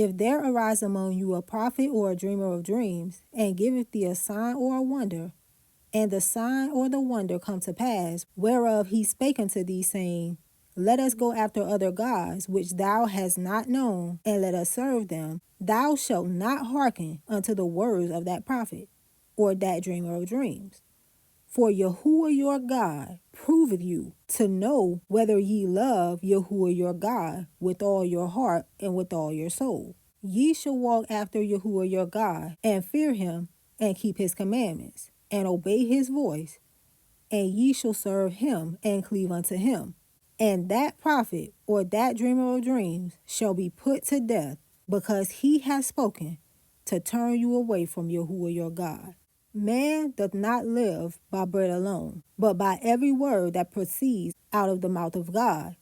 If there arise among you a prophet or a dreamer of dreams, and giveth thee a sign or a wonder, and the sign or the wonder come to pass, whereof he spake unto thee, saying, Let us go after other gods, which thou hast not known, and let us serve them, thou shalt not hearken unto the words of that prophet, or that dreamer of dreams. For Yahuwah your God proveth you, to know whether ye love Yahuwah your God with all your heart and with all your soul. Ye shall walk after Yahuwah your God, and fear him, and keep his commandments, and obey his voice, and ye shall serve him, and cleave unto him. And that prophet or that dreamer of dreams shall be put to death, because he has spoken to turn you away from Yahuwah your God. Man doth not live by bread alone, but by every word that proceeds out of the mouth of God.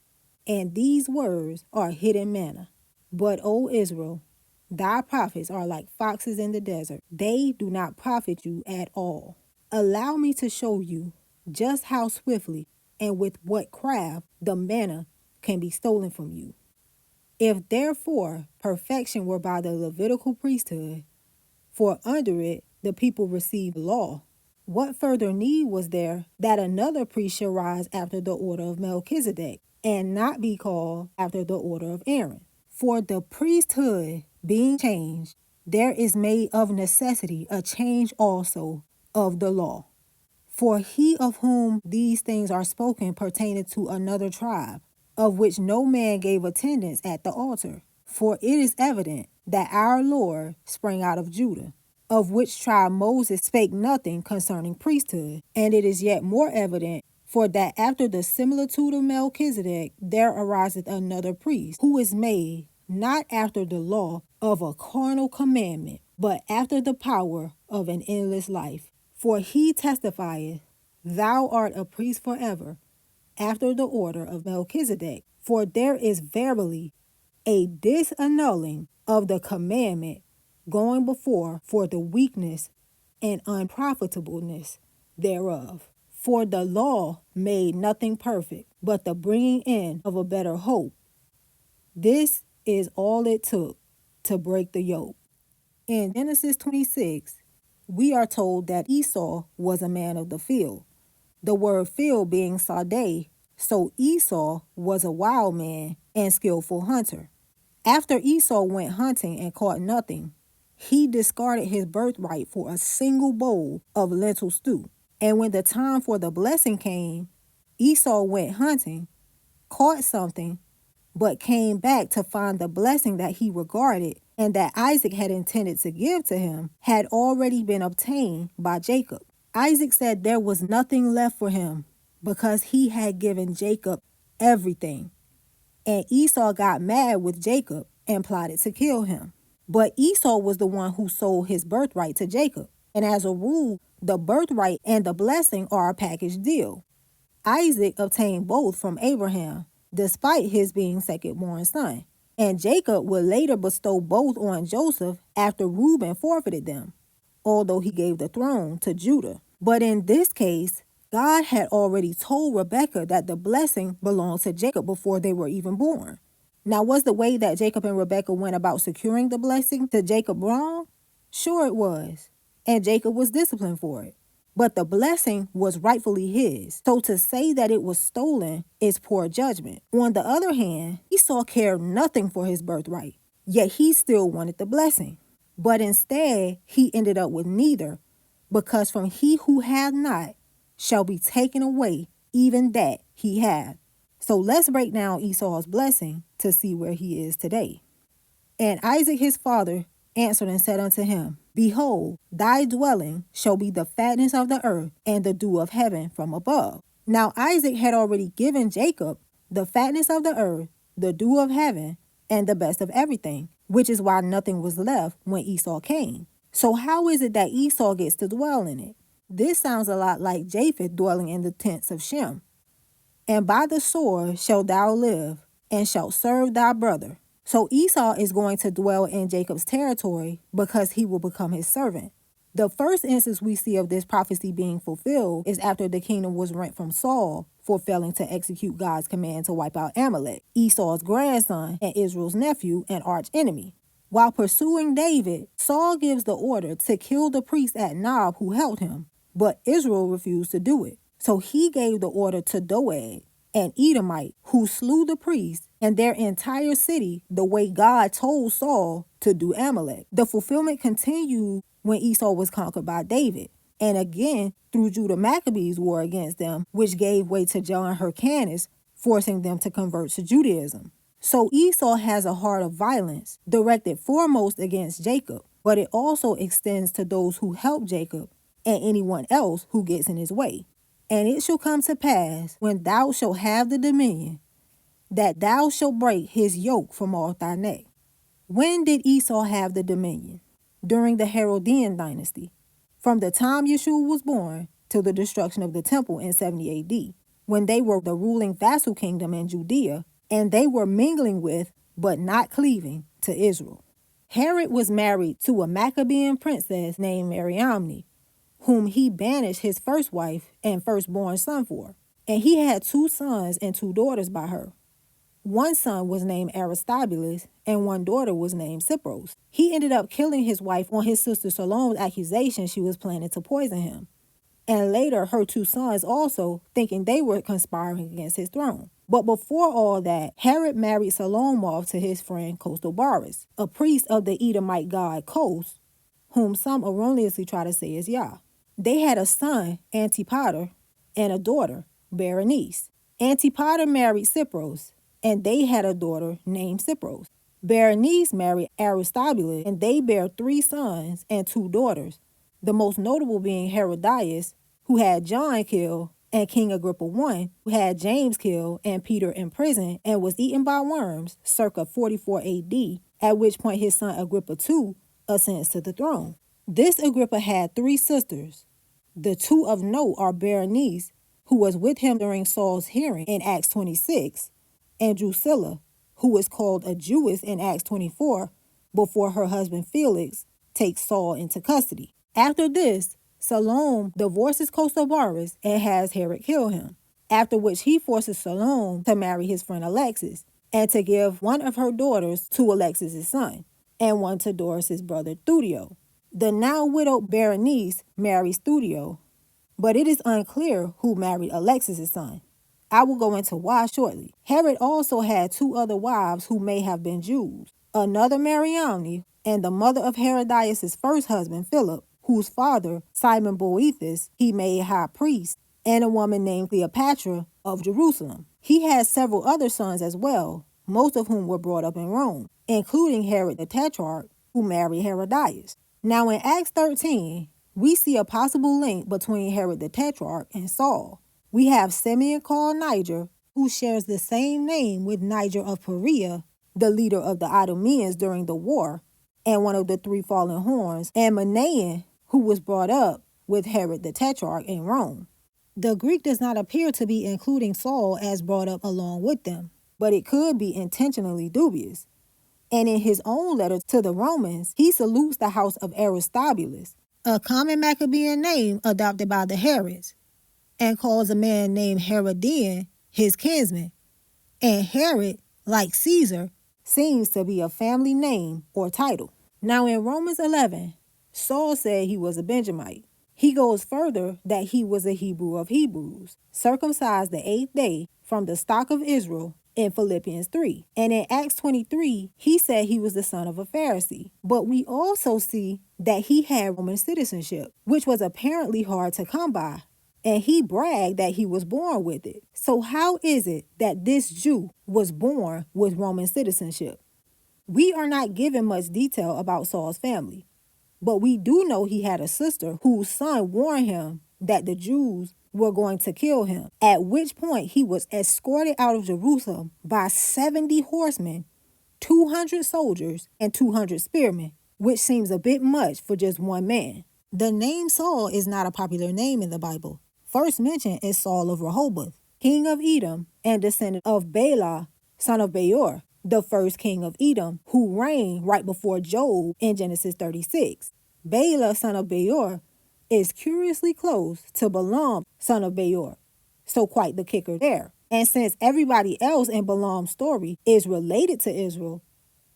And these words are hidden manna. But, O Israel, thy prophets are like foxes in the desert. They do not profit you at all. Allow me to show you just how swiftly and with what craft the manna can be stolen from you. If therefore perfection were by the Levitical priesthood, for under it the people received law, what further need was there that another priest should rise after the order of Melchizedek, and not be called after the order of Aaron? For the priesthood being changed, there is made of necessity a change also of the law. For he of whom these things are spoken pertaineth to another tribe, of which no man gave attendance at the altar. For it is evident that our Lord sprang out of Judah, of which tribe Moses spake nothing concerning priesthood. And it is yet more evident, for that after the similitude of Melchizedek there ariseth another priest, who is made not after the law of a carnal commandment, but after the power of an endless life. For he testifieth, Thou art a priest forever, after the order of Melchizedek. For there is verily a disannulling of the commandment going before for the weakness and unprofitableness thereof. For the law made nothing perfect, but the bringing in of a better hope. This is all it took to break the yoke. In Genesis 26, we are told that Esau was a man of the field, the word field being sade, so Esau was a wild man and skillful hunter. After Esau went hunting and caught nothing, he discarded his birthright for a single bowl of lentil stew. And when the time for the blessing came, Esau went hunting, caught something, but came back to find the blessing that he regarded and that Isaac had intended to give to him had already been obtained by Jacob. Isaac said there was nothing left for him because he had given Jacob everything. And Esau got mad with Jacob and plotted to kill him. But Esau was the one who sold his birthright to Jacob. And as a rule, the birthright and the blessing are a package deal. Isaac obtained both from Abraham, despite his being second-born son. And Jacob would later bestow both on Joseph after Reuben forfeited them, although he gave the throne to Judah. But in this case, God had already told Rebekah that the blessing belonged to Jacob before they were even born. Now, was the way that Jacob and Rebekah went about securing the blessing to Jacob wrong? Sure it was, and Jacob was disciplined for it. But the blessing was rightfully his, so to say that it was stolen is poor judgment. On the other hand, Esau cared nothing for his birthright, yet he still wanted the blessing. But instead, he ended up with neither, because from he who hath not shall be taken away even that he hath. So let's break down Esau's blessing to see where he is today. And Isaac his father answered and said unto him, Behold, thy dwelling shall be the fatness of the earth and the dew of heaven from above. Now Isaac had already given Jacob the fatness of the earth, the dew of heaven, and the best of everything, which is why nothing was left when Esau came. So how is it that Esau gets to dwell in it? This sounds a lot like Japheth dwelling in the tents of Shem. And by the sword shalt thou live, and shalt serve thy brother. So Esau is going to dwell in Jacob's territory because he will become his servant. The first instance we see of this prophecy being fulfilled is after the kingdom was rent from Saul for failing to execute God's command to wipe out Amalek, Esau's grandson and Israel's nephew and arch enemy. While pursuing David, Saul gives the order to kill the priest at Nob who helped him, but Israel refused to do it. So he gave the order to Doeg, an Edomite, who slew the priest and their entire city the way God told Saul to do Amalek. The fulfillment continued when Esau was conquered by David, and again through Judah Maccabees' war against them, which gave way to John Hyrcanus, forcing them to convert to Judaism. So Esau has a heart of violence directed foremost against Jacob, but it also extends to those who help Jacob and anyone else who gets in his way. And it shall come to pass, when thou shalt have the dominion, that thou shalt break his yoke from off thy neck. When did Esau have the dominion? During the Herodian dynasty, from the time Yeshua was born till the destruction of the temple in 70 AD, when they were the ruling vassal kingdom in Judea, and they were mingling with, but not cleaving, to Israel. Herod was married to a Maccabean princess named Mariamne, whom he banished his first wife and firstborn son for, and he had 2 sons and 2 daughters by her. One son was named Aristobulus, and one daughter was named Cypros. He ended up killing his wife on his sister Salome's accusation she was planning to poison him, and later her 2 sons also, thinking they were conspiring against his throne. But before all that, Herod married Salome off to his friend Costobarus, a priest of the Edomite god Kos, whom some erroneously try to say is Yah. They had a son, Antipater, and a daughter, Berenice. Antipater married Cypros, and they had a daughter named Cypros. Berenice married Aristobulus, and they bare 3 sons and 2 daughters, the most notable being Herodias, who had John killed, and King Agrippa I, who had James killed and Peter imprisoned and was eaten by worms circa 44 AD, at which point his son Agrippa II ascends to the throne. This Agrippa had 3 sisters. The 2 of note are Berenice, who was with him during Saul's hearing in Acts 26, and Drusilla, who is called a Jewess in Acts 24, before her husband Felix takes Saul into custody. After this, Salome divorces Costobarus and has Herod kill him, after which he forces Salome to marry his friend Alexis and to give one of her daughters to Alexis' son and one to Doris' brother Thudio. The now widowed Berenice marries Thudio, but it is unclear who married Alexis' son. I will go into why shortly. Herod also had 2 other wives who may have been Jews, another Mariamne and the mother of Herodias' first husband Philip, whose father, Simon Boethus, he made high priest, and a woman named Cleopatra of Jerusalem. He had several other sons as well, most of whom were brought up in Rome, including Herod the Tetrarch, who married Herodias. Now in Acts 13, we see a possible link between Herod the Tetrarch and Saul. We have Simeon called Niger, who shares the same name with Niger of Perea, the leader of the Idumeans during the war, and one of the 3 fallen horns, and Manaen, who was brought up with Herod the Tetrarch in Rome. The Greek does not appear to be including Saul as brought up along with them, but it could be intentionally dubious. And in his own letter to the Romans, he salutes the house of Aristobulus, a common Maccabean name adopted by the Herods, and calls a man named Herodian his kinsman. And Herod, like Caesar, seems to be a family name or title. Now in Romans 11, Saul said he was a Benjamite. He goes further that he was a Hebrew of Hebrews, circumcised the 8th day from the stock of Israel in Philippians 3. And in Acts 23, he said he was the son of a Pharisee. But we also see that he had Roman citizenship, which was apparently hard to come by. And he bragged that he was born with it. So how is it that this Jew was born with Roman citizenship? We are not given much detail about Saul's family, but we do know he had a sister whose son warned him that the Jews were going to kill him, at which point he was escorted out of Jerusalem by 70 horsemen, 200 soldiers, and 200 spearmen, which seems a bit much for just one man. The name Saul is not a popular name in the Bible. First mention is Saul of Rehoboth, king of Edom and descendant of Bela, son of Beor, the first king of Edom, who reigned right before Job in Genesis 36. Bela, son of Beor, is curiously close to Balaam, son of Beor, so quite the kicker there. And since everybody else in Balaam's story is related to Israel,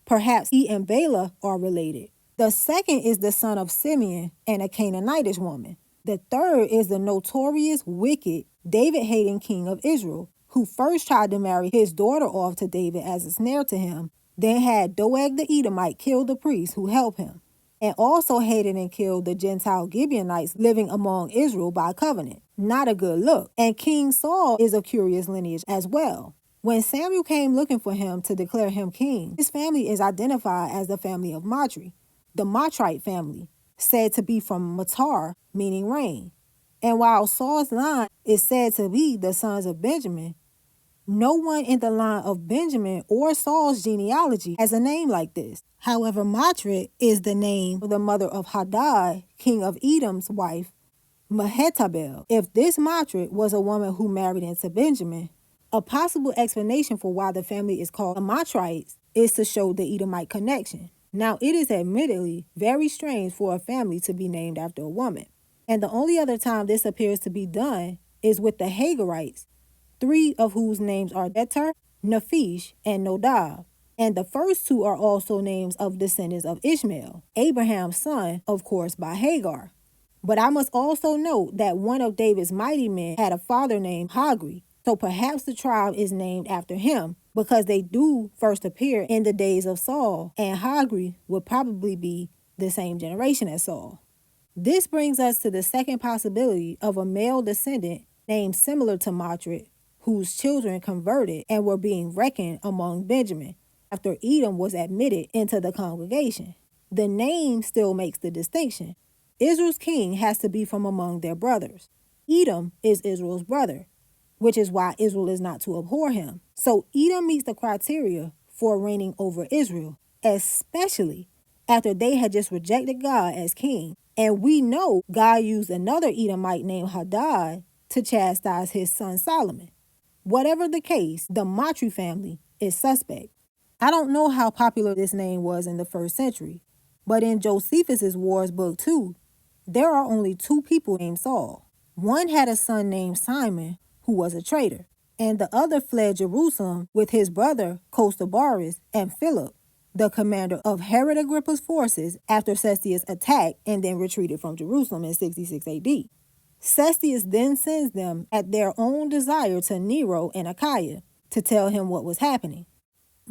Perhaps he and Bela are related. The second is the son of Simeon and a Canaanitish woman. The third is the notorious, wicked, David-hating king of Israel, who first tried to marry his daughter off to David as a snare to him, then had Doeg the Edomite kill the priest who helped him, and also hated and killed the Gentile Gibeonites living among Israel by covenant. Not a good look. And King Saul is of curious lineage as well. When Samuel came looking for him to declare him king, his family is identified as the family of Matri, the Matrite family, said to be from Matar, meaning rain. And while Saul's line is said to be the sons of Benjamin, no one in the line of Benjamin or Saul's genealogy has a name like this. However, Matri is the name of the mother of Hadad, king of Edom's wife, Mehetabel. If this Matri was a woman who married into Benjamin, a possible explanation for why the family is called the Matrites is to show the Edomite connection. Now, it is admittedly very strange for a family to be named after a woman, and the only other time this appears to be done is with the Hagarites, three of whose names are Eter, Nephish, and Nodab. And the first two are also names of descendants of Ishmael, Abraham's son, of course, by Hagar. But I must also note that one of David's mighty men had a father named Hagri, so perhaps the tribe is named after him, because they do first appear in the days of Saul, and Hagri would probably be the same generation as Saul. This brings us to the second possibility of a male descendant named similar to Matri, whose children converted and were being reckoned among Benjamin after Edom was admitted into the congregation. The name still makes the distinction. Israel's king has to be from among their brothers. Edom is Israel's brother, which is why Israel is not to abhor him. So Edom meets the criteria for reigning over Israel, especially after they had just rejected God as king. And we know God used another Edomite named Hadad to chastise his son Solomon. Whatever the case, the Matri family is suspect. I don't know how popular this name was in the first century, but in Josephus' Wars Book 2, there are only two people named Saul. One had a son named Simon, who was a traitor, and the other fled Jerusalem with his brother Costobarus and Philip, the commander of Herod Agrippa's forces after Cestius attacked and then retreated from Jerusalem in 66 AD. Cestius then sends them at their own desire to Nero and Achaia to tell him what was happening.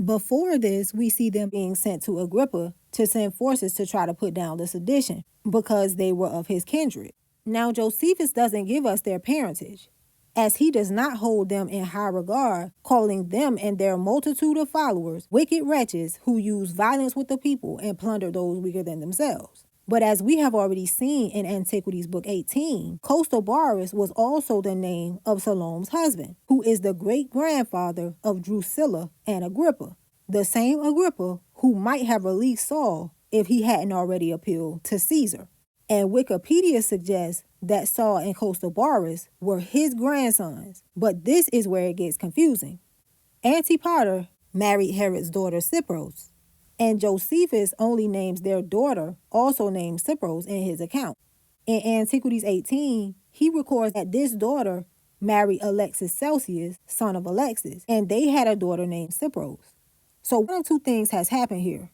Before this, we see them being sent to Agrippa to send forces to try to put down the sedition because they were of his kindred. Now, Josephus doesn't give us their parentage, as he does not hold them in high regard, calling them and their multitude of followers wicked wretches who use violence with the people and plunder those weaker than themselves. But as we have already seen in Antiquities Book 18, Costobarus was also the name of Salome's husband, who is the great-grandfather of Drusilla and Agrippa, the same Agrippa who might have released Saul if he hadn't already appealed to Caesar. And Wikipedia suggests that Saul and Costobarus were his grandsons, but this is where it gets confusing. Antipater married Herod's daughter Cypros, and Josephus only names their daughter, also named Cypros, in his account. In Antiquities 18, he records that this daughter married Alexis Celsius, son of Alexis, and they had a daughter named Cypros. So one of two things has happened here.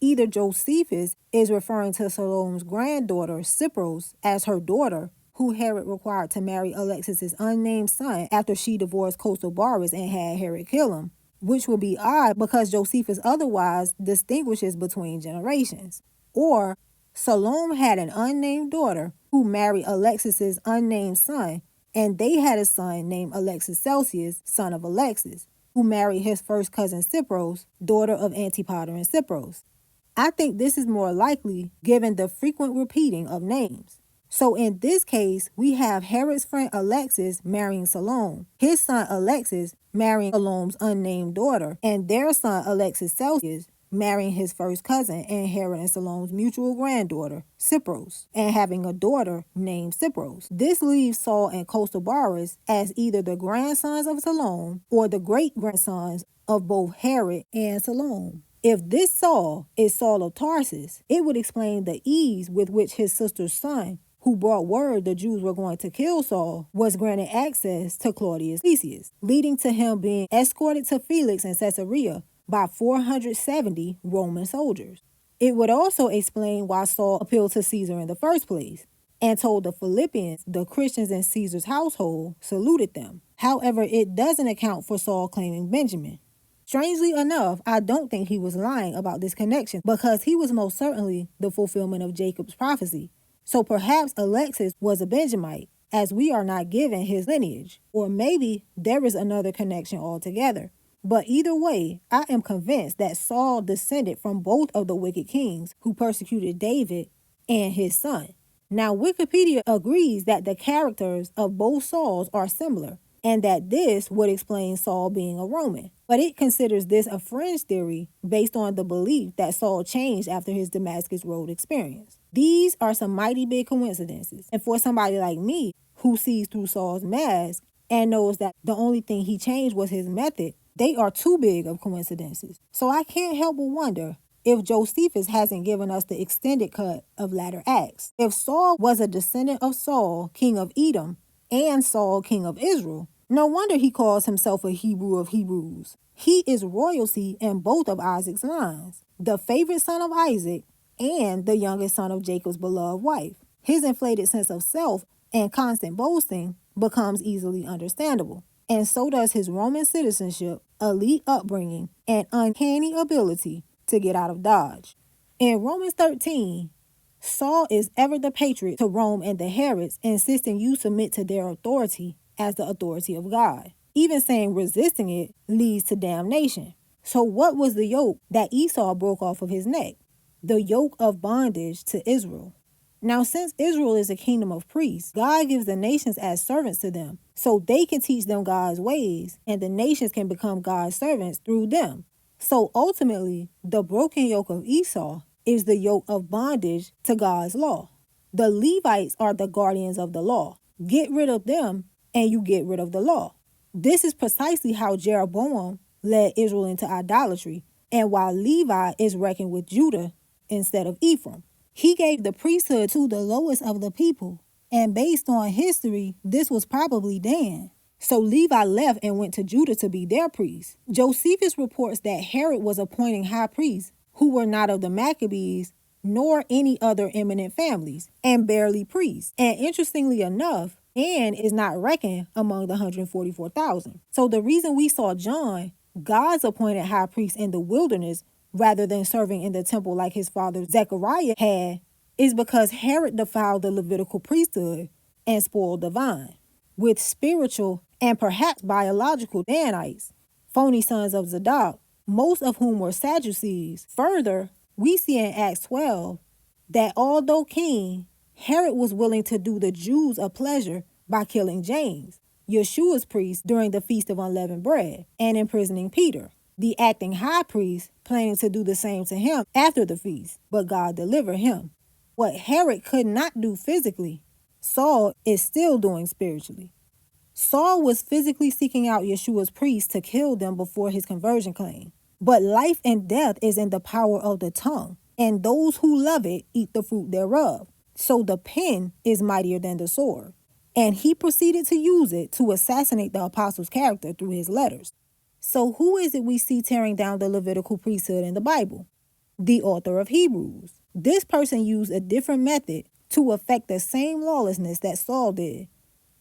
Either Josephus is referring to Salome's granddaughter, Cypros, as her daughter, who Herod required to marry Alexis' unnamed son after she divorced Costobarus and had Herod kill him, which would be odd because Josephus otherwise distinguishes between generations. Or Salome had an unnamed daughter who married Alexis' unnamed son, and they had a son named Alexis Celsius, son of Alexis, who married his first cousin Cypros, daughter of Antipater and Cypros. I think this is more likely given the frequent repeating of names. So in this case, we have Herod's friend Alexis marrying Salome, his son Alexis marrying Salome's unnamed daughter, and their son Alexis Celsius marrying his first cousin and Herod and Salome's mutual granddaughter, Cypros, and having a daughter named Cypros. This leaves Saul and Costobarus as either the grandsons of Salome or the great-grandsons of both Herod and Salome. If this Saul is Saul of Tarsus, it would explain the ease with which his sister's son, who brought word the Jews were going to kill Saul, was granted access to Claudius Lysias, leading to him being escorted to Felix in Caesarea by 470 Roman soldiers. It would also explain why Saul appealed to Caesar in the first place and told the Philippians the Christians in Caesar's household saluted them. However, it doesn't account for Saul claiming Benjamin. Strangely enough, I don't think he was lying about this connection because he was most certainly the fulfillment of Jacob's prophecy. So perhaps Alexis was a Benjamite, as we are not given his lineage. Or maybe there is another connection altogether. But either way, I am convinced that Saul descended from both of the wicked kings who persecuted David and his son. Now, Wikipedia agrees that the characters of both Sauls are similar, and that this would explain Saul being a Roman. But it considers this a fringe theory based on the belief that Saul changed after his Damascus Road experience. These are some mighty big coincidences. And for somebody like me, who sees through Saul's mask and knows that the only thing he changed was his method, they are too big of coincidences. So I can't help but wonder if Josephus hasn't given us the extended cut of latter Acts. If Saul was a descendant of Saul, king of Edom, and Saul, king of Israel, no wonder he calls himself a Hebrew of Hebrews. He is royalty in both of Isaac's lines, the favorite son of Isaac and the youngest son of Jacob's beloved wife. His inflated sense of self and constant boasting becomes easily understandable. And so does his Roman citizenship, elite upbringing, and uncanny ability to get out of Dodge. In Romans 13, Saul is ever the patriot to Rome and the Herods, insisting you submit to their authority as the authority of God, even saying resisting it leads to damnation. So what was the yoke that Esau broke off of his neck? The yoke of bondage to Israel. Now, since Israel is a kingdom of priests, God gives the nations as servants to them, so they can teach them God's ways, and the nations can become God's servants through them. So ultimately, the broken yoke of Esau is the yoke of bondage to God's law. The Levites are the guardians of the law. Get rid of them, and you get rid of the law. This is precisely how Jeroboam led Israel into idolatry, and why Levi is reckoned with Judah instead of Ephraim. He gave the priesthood to the lowest of the people, and based on history, this was probably Dan. So Levi left and went to Judah to be their priest. Josephus reports that Herod was appointing high priests who were not of the Maccabees nor any other eminent families, and barely priests. And interestingly enough, Dan is not reckoned among the 144,000. So the reason we saw John, God's appointed high priest in the wilderness, rather than serving in the temple like his father Zechariah had, is because Herod defiled the Levitical priesthood and spoiled the vine with spiritual and perhaps biological Danites, phony sons of Zadok, most of whom were Sadducees. Further, we see in Acts 12 that although king, Herod was willing to do the Jews a pleasure by killing James, Yeshua's priest, during the Feast of Unleavened Bread, and imprisoning Peter, the acting high priest, planning to do the same to him after the feast, but God delivered him. What Herod could not do physically, Saul is still doing spiritually. Saul was physically seeking out Yeshua's priests to kill them before his conversion claim. But life and death is in the power of the tongue, and those who love it eat the fruit thereof. So the pen is mightier than the sword. And he proceeded to use it to assassinate the apostle's character through his letters. So who is it we see tearing down the Levitical priesthood in the Bible? The author of Hebrews. This person used a different method to effect the same lawlessness that Saul did,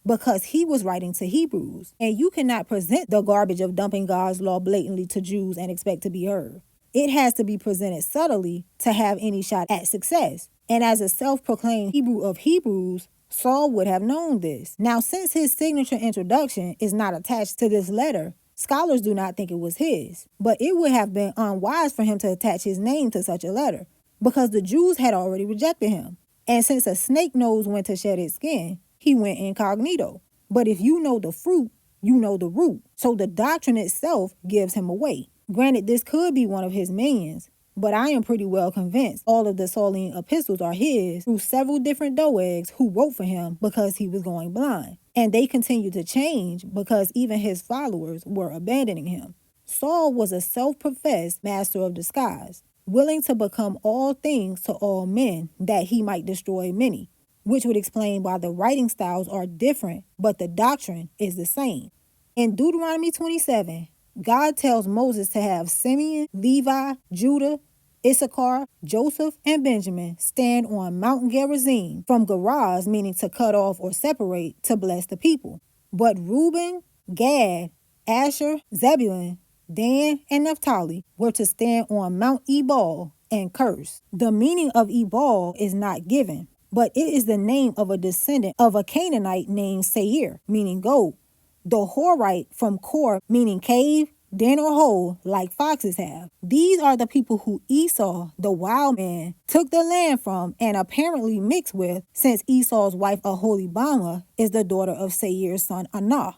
because he was writing to Hebrews. And you cannot present the garbage of dumping God's law blatantly to Jews and expect to be heard. It has to be presented subtly to have any shot at success. And as a self-proclaimed Hebrew of Hebrews, Saul would have known this. Now, since his signature introduction is not attached to this letter, scholars do not think it was his. But it would have been unwise for him to attach his name to such a letter, because the Jews had already rejected him. And since a snake knows when to shed its skin, he went incognito. But if you know the fruit, you know the root. So the doctrine itself gives him away. Granted, this could be one of his minions, but I am pretty well convinced all of the Sauline epistles are his through several different doegs who wrote for him because he was going blind. And they continued to change because even his followers were abandoning him. Saul was a self-professed master of disguise, willing to become all things to all men that he might destroy many, which would explain why the writing styles are different, but the doctrine is the same. In Deuteronomy 27, God tells Moses to have Simeon, Levi, Judah, Issachar, Joseph, and Benjamin stand on Mount Gerizim, from Geraz, meaning to cut off or separate, to bless the people. But Reuben, Gad, Asher, Zebulun, Dan, and Naphtali were to stand on Mount Ebal and curse. The meaning of Ebal is not given, but it is the name of a descendant of a Canaanite named Seir, meaning goat. The Horite from Kor, meaning cave, den, or hole, like foxes have. These are the people who Esau, the wild man, took the land from and apparently mixed with, since Esau's wife Aholibama is the daughter of Seir's son Anah.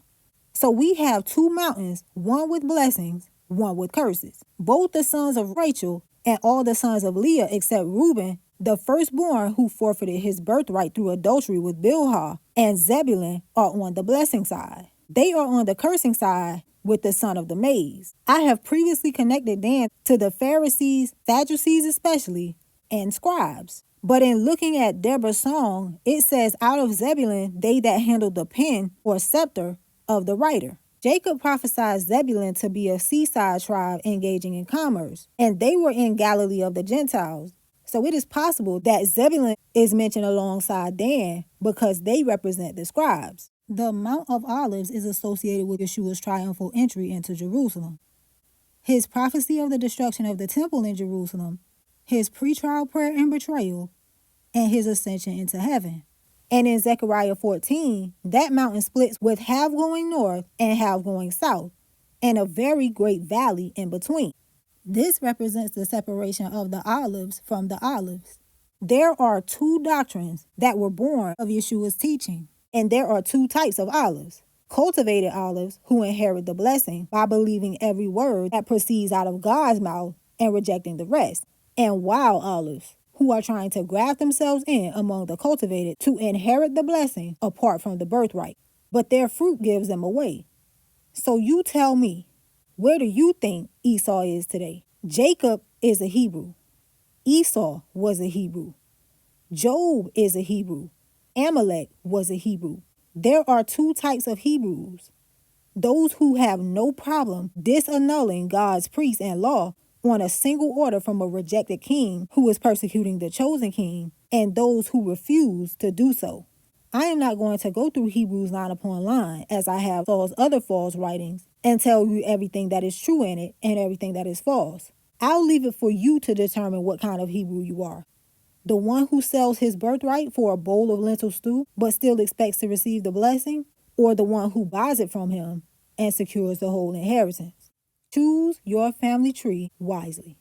So we have two mountains, one with blessings, one with curses. Both the sons of Rachel and all the sons of Leah except Reuben, the firstborn who forfeited his birthright through adultery with Bilhah, and Zebulun are on the blessing side. They are on the cursing side with the son of the maize. I have previously connected Dan to the Pharisees, Sadducees especially, and scribes. But in looking at Deborah's song, it says, out of Zebulun, they that handle the pen or scepter of the writer. Jacob prophesied Zebulun to be a seaside tribe engaging in commerce, and they were in Galilee of the Gentiles. So it is possible that Zebulun is mentioned alongside Dan because they represent the scribes. The Mount of Olives is associated with Yeshua's triumphal entry into Jerusalem. His prophecy of the destruction of the temple in Jerusalem, his pretrial prayer and betrayal, and his ascension into heaven. And in Zechariah 14, that mountain splits with half going north and half going south, and a very great valley in between. This represents the separation of the olives from the olives. There are two doctrines that were born of Yeshua's teaching, and there are two types of olives. Cultivated olives, who inherit the blessing by believing every word that proceeds out of God's mouth and rejecting the rest, and wild olives, who are trying to graft themselves in among the cultivated to inherit the blessing apart from the birthright. But their fruit gives them away. So you tell me, where do you think Esau is today? Jacob is a Hebrew. Esau was a Hebrew. Job is a Hebrew. Amalek was a Hebrew. There are two types of Hebrews. Those who have no problem disannulling God's priests and law on a single order from a rejected king who is persecuting the chosen king, and those who refuse to do so. I am not going to go through Hebrews line upon line as I have Saul's other false writings and tell you everything that is true in it and everything that is false. I'll leave it for you to determine what kind of Hebrew you are. The one who sells his birthright for a bowl of lentil stew but still expects to receive the blessing, or the one who buys it from him and secures the whole inheritance. Choose your family tree wisely.